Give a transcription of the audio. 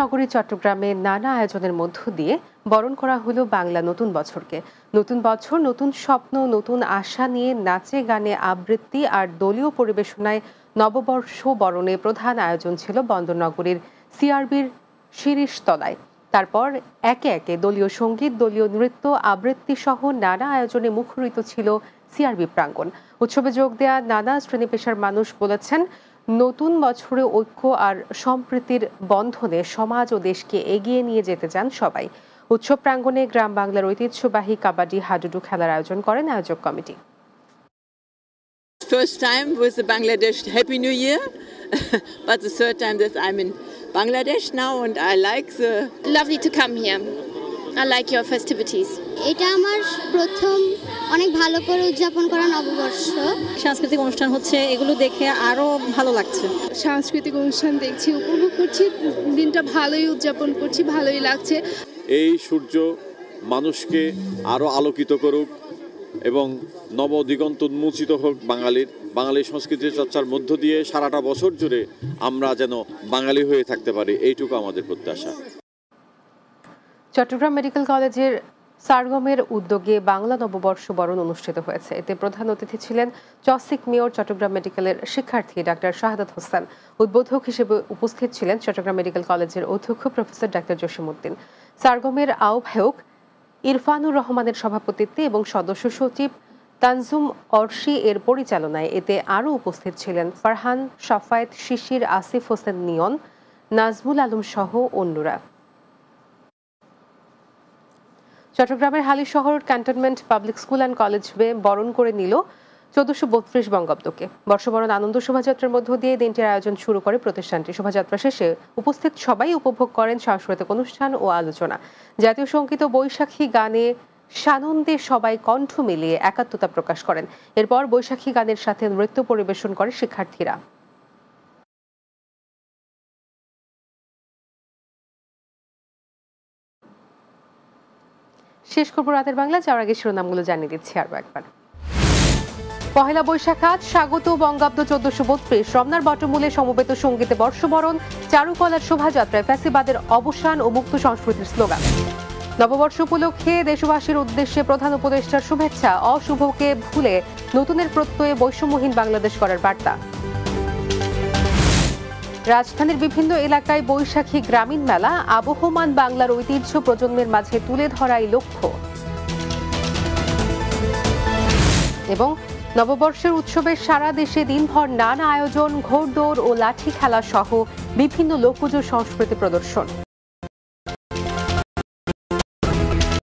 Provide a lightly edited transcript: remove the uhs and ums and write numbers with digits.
নগরী চট্টগ্রামে নানা আয়োজনের মধ্য দিয়ে বরণ করা হলো বাংলা নতুন বছরকে। নতুন বছর, নতুন স্বপ্ন, নতুন আশা নিয়ে নাচে গানে আবৃত্তি আর দলীয় পরিবেশনায় নববর্ষ বরণে প্রধান আয়োজন ছিল বন্দরনগরীর সিআরবির শিরিষতলায়। তারপর একে একে দলীয় সঙ্গীত, দলীয় নৃত্য, আবৃত্তি সহ নানা আয়োজনে মুখরিত ছিল সিআরবি প্রাঙ্গণ। উৎসবে যোগ দেয়া নানা শ্রেণী পেশার মানুষ বলেছেন, নতুন বছরে ঐক্য আর সম্প্রীতির বন্ধনে সমাজ ও দেশকে এগিয়ে নিয়ে যেতে চান সবাই। উৎসব প্রাঙ্গণে গ্রাম বাংলার ঐতিহ্যবাহী কাবাডি, হাডুডু খেলার আয়োজন করেন আয়োজক committee. First time with the Bangladesh Happy New Year, but the third time that I'm in Bangladesh now and I like the... Lovely to come here. I like your festivities. এটা আমার প্রথম অনেক ভালো করে উদযাপন করা নববর্ষ। সাংস্কৃতিক অনুষ্ঠান হচ্ছে, এগুলো দেখে আরো ভালো লাগছে। সাংস্কৃতিক অনুষ্ঠান দেখছি, উপভোগ করছি, দিনটা ভালোই উদযাপন করছি, ভালোই লাগছে। এই সূর্য মানুষকে আরো আলোকিত করুক এবং নবদিগন্ত উন্মোচিত হোক বাঙালির সংস্কৃতি চর্চার মধ্য দিয়ে সারাটা বছর জুড়ে আমরা যেন বাঙালি হয়ে থাকতে পারি, এইটুকু আমাদের প্রত্যাশা। চট্টগ্রাম মেডিকেল কলেজের সারগমের উদ্যোগে বাংলা নববর্ষ বরণ অনুষ্ঠিত হয়েছে। এতে প্রধান অতিথি ছিলেন চসিক মেয়র চট্টগ্রাম মেডিকেলের শিক্ষার্থী ডাক্তার শাহাদাত হোসেন। উদ্বোধক হিসেবে উপস্থিত ছিলেন চট্টগ্রাম মেডিকেল কলেজের অধ্যক্ষ প্রফেসর ডাক্তার জসিমউদ্দিন। সারগমের আহ্বায়ক ইরফানুর রহমানের সভাপতিত্বে এবং সদস্য সচিব তানজুম অর্শি এর পরিচালনায় এতে আরও উপস্থিত ছিলেন ফারহান, সাফায়েত, শিশির, আসিফ হোসেন নিয়ন, নাজমুল আলম সহ অন্যরা। চট্টগ্রামের Halishahar cantonment public school and college বরণ করে নিল 1432 বঙ্গাব্দকে। বর্ষবরণ আনন্দ শোভাযাত্রার মধ্য দিয়ে দিনটির আয়োজন শুরু করে প্রতিষ্ঠানটি। শোভাযাত্রা শেষে উপস্থিত সবাই উপভোগ করেন সাংস্কৃতিক অনুষ্ঠান ও আলোচনা। জাতীয় সঙ্গীত ও বৈশাখী গানে সানন্দে সবাই কণ্ঠ মিলিয়ে একাত্মতা প্রকাশ করেন। এরপর বৈশাখী গানের সাথে নৃত্য পরিবেশন করে শিক্ষার্থীরা। শেষ করব রাতের বাংলা, যাওয়ার আগে শিরোনামগুলো জানিয়ে দিচ্ছি আরও একবার। পহেলা বৈশাখ আজ, স্বাগত বঙ্গাব্দ 1432। রমনার বটমূলে সমবেত সঙ্গীতে বর্ষবরণ, চারুকলার শোভাযাত্রায় ফ্যাসিবাদের অবসান ও মুক্ত সংস্কৃতির স্লোগান। নববর্ষ উপলক্ষে দেশবাসীর উদ্দেশ্যে প্রধান উপদেষ্টার শুভেচ্ছা, অশুভকে ভুলে নতুনের প্রত্যয়ে বৈষম্যহীন বাংলাদেশ করার বার্তা। রাজধানীর বিভিন্ন এলাকায় বৈশাখী গ্রামীণ মেলা, আবহমান বাংলার ঐতিহ্য প্রজন্মের মাঝে তুলে ধরাই লক্ষ্য। এবং নববর্ষের উৎসবের সারা দেশে দিনভর নানা আয়োজন, ঘোড়দৌড় ও লাঠি খেলা সহ বিভিন্ন লোকজ সংস্কৃতি প্রদর্শন।